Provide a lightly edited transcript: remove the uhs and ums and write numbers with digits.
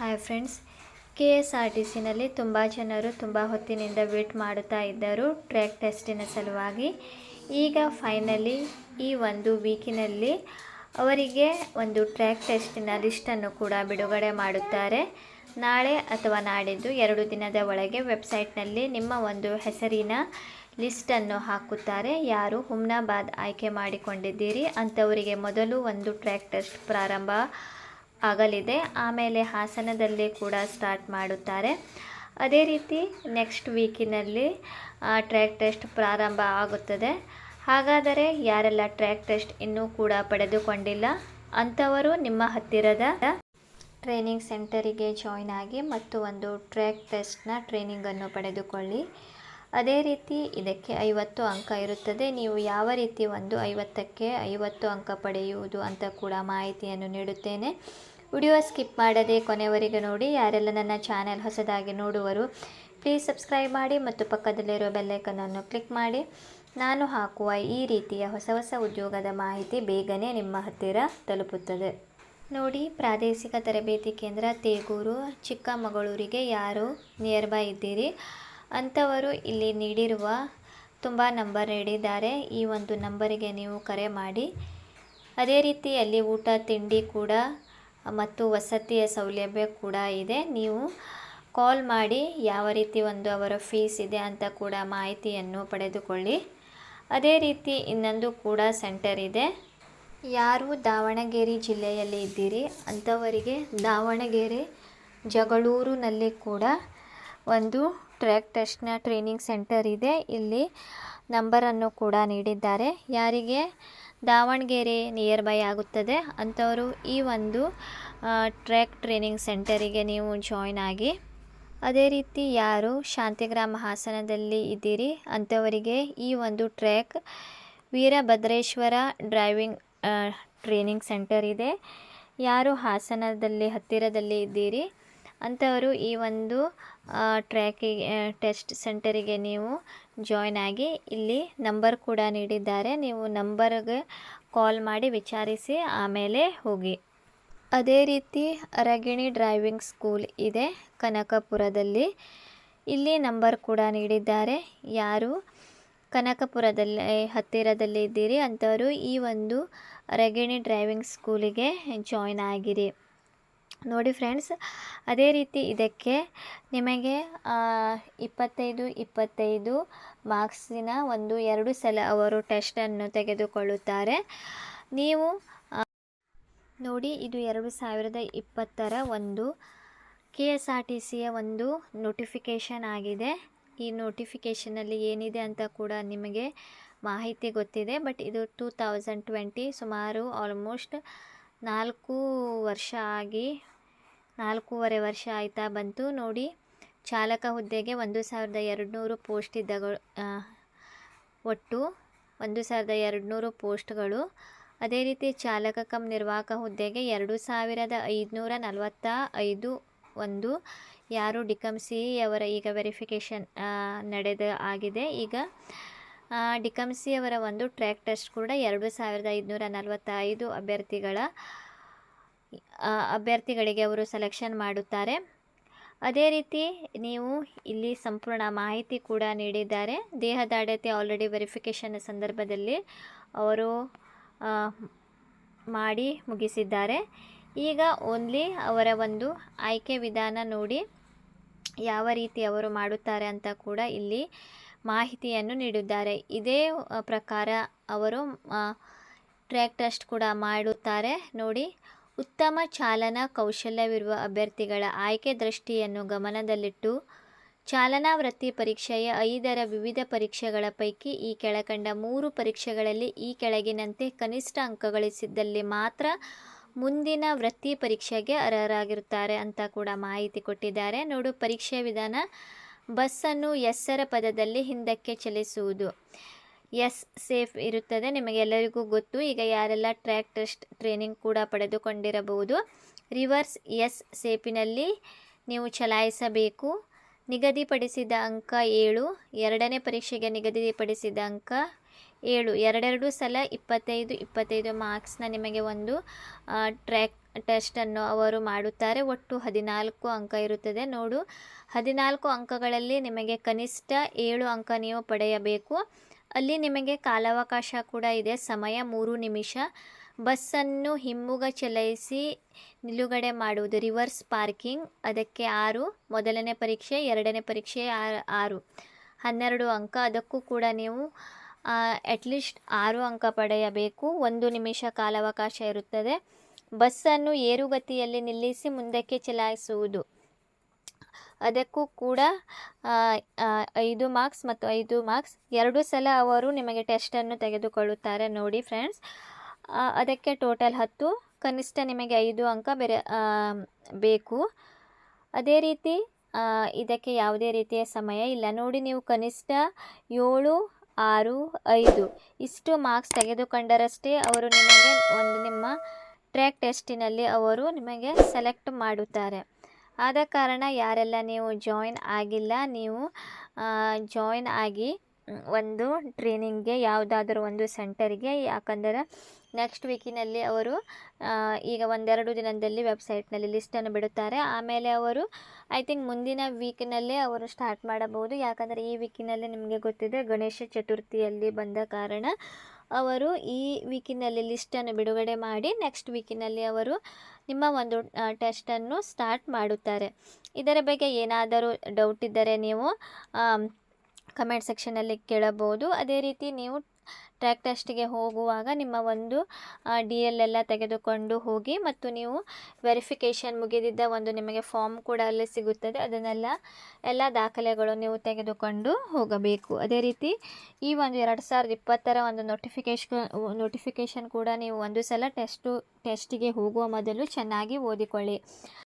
Hi friends, K S R T ಸಿನಲ್ಲಿ ತುಂಬ ಜನರು ತುಂಬ ಹೊತ್ತಿನಿಂದ ವೇಟ್ ಮಾಡುತ್ತಾ ಇದ್ದರು ಟ್ರ್ಯಾಕ್ ಟೆಸ್ಟಿನ ಸಲುವಾಗಿ. ಈಗ ಫೈನಲಿ ಈ ಒಂದು ವೀಕಿನಲ್ಲಿ ಅವರಿಗೆ ಒಂದು ಟ್ರ್ಯಾಕ್ ಟೆಸ್ಟಿನ ಲಿಸ್ಟನ್ನು ಕೂಡ ಬಿಡುಗಡೆ ಮಾಡುತ್ತಾರೆ. ನಾಳೆ ಅಥವಾ ನಾಡಿದ್ದು 2 ದಿನದ ಒಳಗೆ ವೆಬ್ಸೈಟ್ನಲ್ಲಿ ನಿಮ್ಮ ಒಂದು ಹೆಸರಿನ ಲಿಸ್ಟನ್ನು ಹಾಕುತ್ತಾರೆ. ಯಾರು ಹುಮ್ನಾಬಾದ್ ಆಯ್ಕೆ ಮಾಡಿಕೊಂಡಿದ್ದೀರಿ ಅಂಥವರಿಗೆ ಮೊದಲು ಒಂದು ಟ್ರ್ಯಾಕ್ ಟೆಸ್ಟ್ ಪ್ರಾರಂಭ ಆಗಲಿದೆ. ಆಮೇಲೆ ಹಾಸನದಲ್ಲಿ ಕೂಡ ಸ್ಟಾರ್ಟ್ ಮಾಡುತ್ತಾರೆ. ಅದೇ ರೀತಿ ನೆಕ್ಸ್ಟ್ ವೀಕಿನಲ್ಲಿ ಟ್ರ್ಯಾಕ್ ಟೆಸ್ಟ್ ಪ್ರಾರಂಭ ಆಗುತ್ತದೆ. ಹಾಗಾದರೆ ಯಾರೆಲ್ಲ ಟ್ರ್ಯಾಕ್ ಟೆಸ್ಟ್ ಇನ್ನೂ ಕೂಡ ಪಡೆದುಕೊಂಡಿಲ್ಲ ಅಂಥವರು ನಿಮ್ಮ ಹತ್ತಿರದ ಟ್ರೈನಿಂಗ್ ಸೆಂಟರಿಗೆ ಜಾಯ್ನ್ ಆಗಿ ಮತ್ತು ಒಂದು ಟ್ರ್ಯಾಕ್ ಟೆಸ್ಟ್ನ ಟ್ರೈನಿಂಗನ್ನು ಪಡೆದುಕೊಳ್ಳಿ. ಅದೇ ರೀತಿ ಇದಕ್ಕೆ 50 ಅಂಕ ಇರುತ್ತದೆ. ನೀವು ಯಾವ ರೀತಿ ಒಂದು 50ಕ್ಕೆ 50 ಅಂಕ ಪಡೆಯುವುದು ಅಂತ ಕೂಡ ಮಾಹಿತಿಯನ್ನು ನೀಡುತ್ತೇನೆ. ವಿಡಿಯೋ ಸ್ಕಿಪ್ ಮಾಡದೆ ಕೊನೆಯವರೆಗೆ ನೋಡಿ. ಯಾರೆಲ್ಲ ನನ್ನ ಚಾನೆಲ್ ಹೊಸದಾಗಿ ನೋಡುವರು ಪ್ಲೀಸ್ ಸಬ್ಸ್ಕ್ರೈಬ್ ಮಾಡಿ ಮತ್ತು ಪಕ್ಕದಲ್ಲಿರೋ ಬೆಲ್ಲೈಕನನ್ನು ಕ್ಲಿಕ್ ಮಾಡಿ. ನಾನು ಹಾಕುವ ಈ ರೀತಿಯ ಹೊಸ ಹೊಸ ಉದ್ಯೋಗದ ಮಾಹಿತಿ ಬೇಗನೆ ನಿಮ್ಮ ಹತ್ತಿರ ತಲುಪುತ್ತದೆ. ನೋಡಿ, ಪ್ರಾದೇಶಿಕ ತರಬೇತಿ ಕೇಂದ್ರ ತೇಗೂರು, ಚಿಕ್ಕಮಗಳೂರಿಗೆ ಯಾರು ನಿಯರ್ ಬೈ ಇದ್ದೀರಿ ಅಂಥವರು ಇಲ್ಲಿ ನೀಡಿರುವ ತುಂಬ ನಂಬರ್ ನೀಡಿದ್ದಾರೆ. ಈ ಒಂದು ನಂಬರಿಗೆ ನೀವು ಕರೆ ಮಾಡಿ. ಅದೇ ರೀತಿ ಅಲ್ಲಿ ಊಟ ತಿಂಡಿ ಕೂಡ ಮತ್ತು ವಸತಿಯ ಸೌಲಭ್ಯ ಕೂಡ ಇದೆ. ನೀವು ಕಾಲ್ ಮಾಡಿ ಯಾವ ರೀತಿ ಒಂದು ಅವರ ಫೀಸ್ ಇದೆ ಅಂತ ಕೂಡ ಮಾಹಿತಿಯನ್ನು ಪಡೆದುಕೊಳ್ಳಿ. ಅದೇ ರೀತಿ ಇನ್ನೊಂದು ಕೂಡ ಸೆಂಟರ್ ಇದೆ. ಯಾರು ದಾವಣಗೆರೆ ಜಿಲ್ಲೆಯಲ್ಲಿ ಇದ್ದೀರಿ ಅಂಥವರಿಗೆ ದಾವಣಗೆರೆ ಜಗಳೂರಿನಲ್ಲಿ ಕೂಡ ಒಂದು ಟ್ರ್ಯಾಕ್ ಟೆಸ್ಟ್ನ ಟ್ರೈನಿಂಗ್ ಸೆಂಟರ್ ಇದೆ. ಇಲ್ಲಿ ನಂಬರನ್ನು ಕೂಡ ನೀಡಿದ್ದಾರೆ. ಯಾರಿಗೆ ದಾವಣಗೆರೆ ನಿಯರ್ ಬೈ ಆಗುತ್ತದೆ ಅಂಥವರು ಈ ಒಂದು ಟ್ರ್ಯಾಕ್ ಟ್ರೈನಿಂಗ್ ಸೆಂಟರಿಗೆ ನೀವು ಜಾಯ್ನ್ ಆಗಿ. ಅದೇ ರೀತಿ ಯಾರು ಶಾಂತಿಗ್ರಾಮ ಹಾಸನದಲ್ಲಿ ಇದ್ದೀರಿ ಅಂಥವರಿಗೆ ಈ ಒಂದು track Veerabhadreshwara driving training centre ಇದೆ. ಯಾರು ಹಾಸನದಲ್ಲಿ ಹತ್ತಿರದಲ್ಲಿ ಇದ್ದೀರಿ ಅಂಥವರು ಈ ಒಂದು ಟ್ರ್ಯಾಕಿಗೆ ಟೆಸ್ಟ್ ಸೆಂಟರಿಗೆ ನೀವು ಜಾಯ್ನ್ ಆಗಿ. ಇಲ್ಲಿ ನಂಬರ್ ಕೂಡ ನೀಡಿದ್ದಾರೆ. ನೀವು ನಂಬರ್ಗೆ ಕಾಲ್ ಮಾಡಿ ವಿಚಾರಿಸಿ ಆಮೇಲೆ ಹೋಗಿ. ಅದೇ ರೀತಿ ಅರಗಿಣಿ ಡ್ರೈವಿಂಗ್ ಸ್ಕೂಲ್ ಇದೆ ಕನಕಪುರದಲ್ಲಿ. ಇಲ್ಲಿ ನಂಬರ್ ಕೂಡ ನೀಡಿದ್ದಾರೆ. ಯಾರು ಕನಕಪುರದಲ್ಲಿ ಹತ್ತಿರದಲ್ಲಿ ಇದ್ದೀರಿ ಅಂಥವರು ಈ ಒಂದು ಅರಗಿಣಿ ಡ್ರೈವಿಂಗ್ ಸ್ಕೂಲಿಗೆ ಜಾಯ್ನ್ ಆಗಿರಿ. ನೋಡಿ ಫ್ರೆಂಡ್ಸ್, ಅದೇ ರೀತಿ ಇದಕ್ಕೆ ನಿಮಗೆ 25 ಮಾರ್ಕ್ಸಿನ ಒಂದು 2 ಸಲ ಅವರು ಟೆಸ್ಟನ್ನು ತೆಗೆದುಕೊಳ್ಳುತ್ತಾರೆ. ನೀವು ನೋಡಿ, ಇದು 2020ರ ಒಂದು KSRTCಯ ಒಂದು ನೋಟಿಫಿಕೇಷನ್ ಆಗಿದೆ. ಈ ನೋಟಿಫಿಕೇಷನಲ್ಲಿ ಏನಿದೆ ಅಂತ ಕೂಡ ನಿಮಗೆ ಮಾಹಿತಿ ಗೊತ್ತಿದೆ. ಬಟ್ ಇದು 2020 ಸುಮಾರು ಆಲ್ಮೋಸ್ಟ್ 4.5 ವರ್ಷ ಆಯ್ತಾ ಬಂತು. ನೋಡಿ, ಚಾಲಕ ಹುದ್ದೆಗೆ 1200 ಪೋಸ್ಟ್ ಇದ್ದಗಳು, ಒಟ್ಟು 1200 ಪೋಸ್ಟ್ಗಳು. ಅದೇ ರೀತಿ ಚಾಲಕ ಕಮ್ ನಿರ್ವಾಹಕ ಹುದ್ದೆಗೆ 2545 ಒಂದು. ಯಾರು ಡಿಕಮ್-ಸಿ ಅವರ ಈಗ ವೆರಿಫಿಕೇಷನ್ ಆಗಿದೆ. ಈಗ ಡಿಕಮ್-ಸಿ ಅವರ ಒಂದು ಟ್ರ್ಯಾಕ್ ಟೆಸ್ಟ್ ಕೂಡ 2545 ಅಭ್ಯರ್ಥಿಗಳಿಗೆ ಅವರು ಸೆಲೆಕ್ಷನ್ ಮಾಡುತ್ತಾರೆ. ಅದೇ ರೀತಿ ನೀವು ಇಲ್ಲಿ ಸಂಪೂರ್ಣ ಮಾಹಿತಿ ಕೂಡ ನೀಡಿದ್ದಾರೆ. ದೇಹದಾಢ್ಯತೆ ಆಲ್ರೆಡಿ ವೆರಿಫಿಕೇಷನ್ ಸಂದರ್ಭದಲ್ಲಿ ಅವರು ಮಾಡಿ ಮುಗಿಸಿದ್ದಾರೆ. ಈಗ ಓನ್ಲಿ ಅವರ ಒಂದು ಆಯ್ಕೆ ವಿಧಾನ ನೋಡಿ ಯಾವ ರೀತಿ ಅವರು ಮಾಡುತ್ತಾರೆ ಅಂತ ಕೂಡ ಇಲ್ಲಿ ಮಾಹಿತಿಯನ್ನು ನೀಡಿದ್ದಾರೆ. ಇದೇ ಪ್ರಕಾರ ಅವರು ಟ್ರ್ಯಾಕ್ ಟೆಸ್ಟ್ ಕೂಡ ಮಾಡುತ್ತಾರೆ. ನೋಡಿ, ಉತ್ತಮ ಚಾಲನಾ ಕೌಶಲ್ಯವಿರುವ ಅಭ್ಯರ್ಥಿಗಳ ಆಯ್ಕೆ ದೃಷ್ಟಿಯನ್ನು ಗಮನದಲ್ಲಿಟ್ಟು ಚಾಲನಾ ವೃತ್ತಿ ಪರೀಕ್ಷೆಯ 5ರ ವಿವಿಧ ಪರೀಕ್ಷೆಗಳ ಪೈಕಿ ಈ ಕೆಳಕಂಡ 3 ಪರೀಕ್ಷೆಗಳಲ್ಲಿ ಈ ಕೆಳಗಿನಂತೆ ಕನಿಷ್ಠ ಅಂಕ ಗಳಿಸಿದ್ದಲ್ಲಿ ಮಾತ್ರ ಮುಂದಿನ ವೃತ್ತಿ ಪರೀಕ್ಷೆಗೆ ಅರ್ಹರಾಗಿರುತ್ತಾರೆ ಅಂತ ಕೂಡ ಮಾಹಿತಿ ಕೊಟ್ಟಿದ್ದಾರೆ. ನೋಡು, ಪರೀಕ್ಷೆ ವಿಧಾನ: ಬಸ್ಸನ್ನು ಎಸ್ಸರ ಪದದಲ್ಲಿ ಹಿಂದಕ್ಕೆ ಚಲಿಸುವುದು. ಎಸ್ ಸೇಫ್ ಇರುತ್ತದೆ, ನಿಮಗೆಲ್ಲರಿಗೂ ಗೊತ್ತು. ಈಗ ಯಾರೆಲ್ಲ ಟ್ರ್ಯಾಕ್ ಟೆಸ್ಟ್ ಟ್ರೈನಿಂಗ್ ಕೂಡ ಪಡೆದುಕೊಂಡಿರಬಹುದು. ರಿವರ್ಸ್ ಎಸ್ ಸೇಫಿನಲ್ಲಿ ನೀವು ಚಲಾಯಿಸಬೇಕು. ನಿಗದಿಪಡಿಸಿದ ಅಂಕ 7. ಎರಡನೇ ಪರೀಕ್ಷೆಗೆ ನಿಗದಿಪಡಿಸಿದ ಅಂಕ 7. 2 ಸಲ 25 ಮಾರ್ಕ್ಸ್ನ ನಿಮಗೆ ಒಂದು ಟ್ರ್ಯಾಕ್ ಟೆಸ್ಟನ್ನು ಅವರು ಮಾಡುತ್ತಾರೆ. ಒಟ್ಟು 14 ಅಂಕ ಇರುತ್ತದೆ. 14 ಅಂಕಗಳಲ್ಲಿ ನಿಮಗೆ ಕನಿಷ್ಠ 7 ಅಂಕ ನೀವು ಪಡೆಯಬೇಕು. ಅಲ್ಲಿ ನಿಮಗೆ ಕಾಲಾವಕಾಶ ಕೂಡ ಇದೆ. ಸಮಯ 3 ನಿಮಿಷ. ಬಸ್ಸನ್ನು ಹಿಮ್ಮುಗ ಚಲಾಯಿಸಿ ನಿಲುಗಡೆ ಮಾಡುವುದು, ರಿವರ್ಸ್ ಪಾರ್ಕಿಂಗ್, ಅದಕ್ಕೆ 6. ಮೊದಲನೇ ಪರೀಕ್ಷೆ, ಎರಡನೇ ಪರೀಕ್ಷೆ 6, 12 ಅಂಕ. ಅದಕ್ಕೂ ಕೂಡ ನೀವು ಅಟ್ಲೀಸ್ಟ್ 6 ಅಂಕ ಪಡೆಯಬೇಕು. 1 ನಿಮಿಷ ಕಾಲಾವಕಾಶ ಇರುತ್ತದೆ. ಬಸ್ಸನ್ನು ಏರುಗತಿಯಲ್ಲಿ ನಿಲ್ಲಿಸಿ ಮುಂದಕ್ಕೆ ಚಲಾಯಿಸುವುದು, ಅದಕ್ಕೂ ಕೂಡ 5 ಮಾರ್ಕ್ಸ್ ಮತ್ತು 5 ಮಾರ್ಕ್ಸ್. 2 ಸಲ ಅವರು ನಿಮಗೆ ಟೆಸ್ಟನ್ನು ತೆಗೆದುಕೊಳ್ಳುತ್ತಾರೆ ನೋಡಿ ಫ್ರೆಂಡ್ಸ್. ಅದಕ್ಕೆ ಟೋಟಲ್ 10, ಕನಿಷ್ಠ ನಿಮಗೆ 5 ಅಂಕ ಬೇಕು. ಅದೇ ರೀತಿ ಇದಕ್ಕೆ ಯಾವುದೇ ರೀತಿಯ ಸಮಯ ಇಲ್ಲ ನೋಡಿ. ನೀವು ಕನಿಷ್ಠ 7, 6, 5 ಇಷ್ಟು ಮಾರ್ಕ್ಸ್ ತೆಗೆದುಕೊಂಡರಷ್ಟೇ ಅವರು ನಿಮಗೆ ನಿಮ್ಮ ಟ್ರ್ಯಾಕ್ ಟೆಸ್ಟಿನಲ್ಲಿ ಅವರು ನಿಮಗೆ ಸೆಲೆಕ್ಟ್ ಮಾಡುತ್ತಾರೆ. ಆದ ಕಾರಣ ಯಾರೆಲ್ಲ ನೀವು ಜಾಯಿನ್ ಆಗಿಲ್ಲ, ನೀವು ಜಾಯಿನ್ ಆಗಿ ಒಂದು ಟ್ರೈನಿಂಗ್ಗೆ ಯಾವುದಾದ್ರೂ ಒಂದು ಸೆಂಟರ್ಗೆ. ಯಾಕಂದರೆ ನೆಕ್ಸ್ಟ್ ವೀಕಿನಲ್ಲಿ ಅವರು ಈಗ 1-2 ದಿನದಲ್ಲಿ ವೆಬ್ಸೈಟ್ನಲ್ಲಿ ಲಿಸ್ಟನ್ನು ಬಿಡುತ್ತಾರೆ. ಆಮೇಲೆ ಅವರು ಐ ಥಿಂಕ್ ಮುಂದಿನ ವೀಕಿನಲ್ಲೇ ಅವರು ಸ್ಟಾರ್ಟ್ ಮಾಡಬಹುದು. ಯಾಕಂದರೆ ಈ ವೀಕಿನಲ್ಲಿ ನಿಮಗೆ ಗೊತ್ತಿದೆ ಗಣೇಶ ಚತುರ್ಥಿಯಲ್ಲಿ ಬಂದ ಕಾರಣ ಅವರು ಈ ವೀಕಿನಲ್ಲಿ ಲಿಸ್ಟನ್ನು ಬಿಡುಗಡೆ ಮಾಡಿ ನೆಕ್ಸ್ಟ್ ವೀಕಿನಲ್ಲಿ ಅವರು ನಿಮ್ಮ ಒಂದು ಟೆಸ್ಟನ್ನು ಸ್ಟಾರ್ಟ್ ಮಾಡುತ್ತಾರೆ. ಇದರ ಬಗ್ಗೆ ಏನಾದರೂ ಡೌಟ್ ಇದ್ದರೆ ನೀವು ಕಮೆಂಟ್ ಸೆಕ್ಷನಲ್ಲಿ ಕೇಳಬಹುದು. ಅದೇ ರೀತಿ ನೀವು ಟ್ರ್ಯಾಕ್ ಟೆಸ್ಟಿಗೆ ಹೋಗುವಾಗ ನಿಮ್ಮ ಒಂದು DL ಎಲ್ಲ ತೆಗೆದುಕೊಂಡು ಹೋಗಿ, ಮತ್ತು ನೀವು ವೆರಿಫಿಕೇಷನ್ ಮುಗಿದಿದ್ದ ಒಂದು ನಿಮಗೆ ಫಾರ್ಮ್ ಕೂಡ ಅಲ್ಲಿ ಸಿಗುತ್ತದೆ. ಎಲ್ಲ ದಾಖಲೆಗಳು ನೀವು ತೆಗೆದುಕೊಂಡು ಹೋಗಬೇಕು. ಅದೇ ರೀತಿ ಈ ಒಂದು 2020 ಒಂದು ನೋಟಿಫಿಕೇಷನ್ ಕೂಡ ನೀವು ಒಂದು ಸಲ ಟೆಸ್ಟಿಗೆ ಹೋಗುವ ಮೊದಲು ಚೆನ್ನಾಗಿ ಓದಿಕೊಳ್ಳಿ.